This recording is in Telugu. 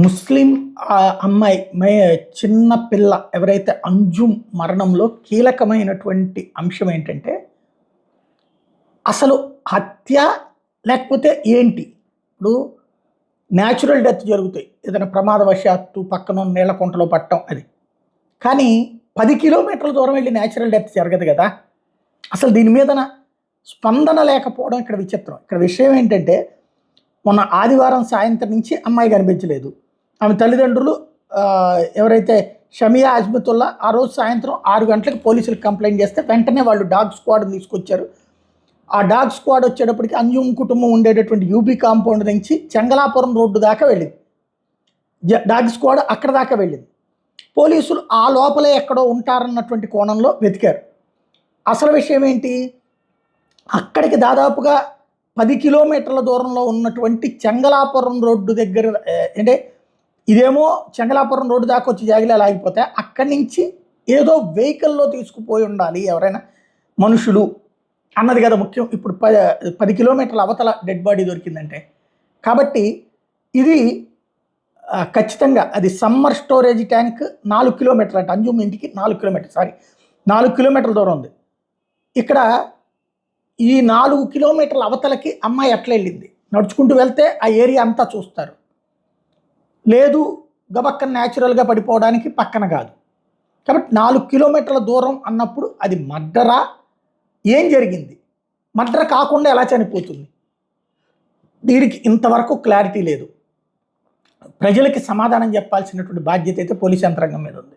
ముస్లిం అమ్మాయి చిన్న పిల్ల ఎవరైతే అంజుమ్ మరణంలో కీలకమైనటువంటి అంశం ఏంటంటే, అసలు హత్య లేకపోతే ఏంటి? ఇప్పుడు న్యాచురల్ డెత్ జరుగుతాయి. ఏదైనా ప్రమాదవశాత్తు పక్కన ఉన్న నీళ్ల కుంటలో పడటం అది. కానీ 10 కిలోమీటర్ల దూరం వెళ్లి న్యాచురల్ డెత్ జరగదు కదా! అసలు దీని మీదన స్పందన లేకపోవడం ఇక్కడ విచిత్రం. ఇక్కడ విషయం ఏంటంటే, మొన్న ఆదివారం సాయంత్రం నుంచి అమ్మాయి కనిపించలేదు. ఆమె తల్లిదండ్రులు ఎవరైతే షమియా అజ్మతుల్లా ఆ రోజు సాయంత్రం 6 గంటలకు పోలీసులకు కంప్లైంట్ చేస్తే వెంటనే వాళ్ళు డాగ్ స్క్వాడ్ని తీసుకొచ్చారు. ఆ డాగ్ స్క్వాడ్ వచ్చేటప్పటికి అంజుమ్ కుటుంబం ఉండేటటువంటి యూబీ కాంపౌండ్ నుంచి చెంగలాపురం రోడ్డు దాకా వెళ్ళింది. డాగ్ స్క్వాడ్ అక్కడ దాకా వెళ్ళింది. పోలీసులు ఆ లోపలే ఎక్కడో ఉంటారన్నటువంటి కోణంలో వెతికారు. అసలు విషయం ఏంటి? అక్కడికి దాదాపుగా 10 కిలోమీటర్ల దూరంలో ఉన్నటువంటి చెంగలాపురం రోడ్డు దగ్గర, అంటే ఇదేమో చెంగలాపురం రోడ్డు దాకా వచ్చి జాగిలా లాగిపోతే అక్కడి నుంచి ఏదో వెహికల్లో తీసుకుపోయి ఉండాలి ఎవరైనా మనుషులు అన్నది కదా ముఖ్యం. ఇప్పుడు 10 కిలోమీటర్ల అవతల డెడ్ బాడీ దొరికిందంటే, కాబట్టి ఇది ఖచ్చితంగా అది సమ్మర్ స్టోరేజ్ ట్యాంక్ 4 కిలోమీటర్లు అంటే అంజుమ్ ఇంటికి 4 కిలోమీటర్ల దూరం ఉంది. ఇక్కడ ఈ 4 కిలోమీటర్ల అవతలకి అమ్మాయి ఎట్లా వెళ్ళింది? నడుచుకుంటూ వెళ్తే ఆ ఏరియా అంతా చూస్తారు. లేదు గబక్కన న్యాచురల్గా పడిపోవడానికి పక్కన కాదు. కాబట్టి 4 కిలోమీటర్ల దూరం అన్నప్పుడు అది మర్డరా? ఏం జరిగింది? మర్డర్ కాకుండా ఎలా చనిపోతుంది? దీనికి ఇంతవరకు క్లారిటీ లేదు. ప్రజలకి సమాధానం చెప్పాల్సినటువంటి బాధ్యత అయితే పోలీస్ యంత్రాంగం మీద ఉంది.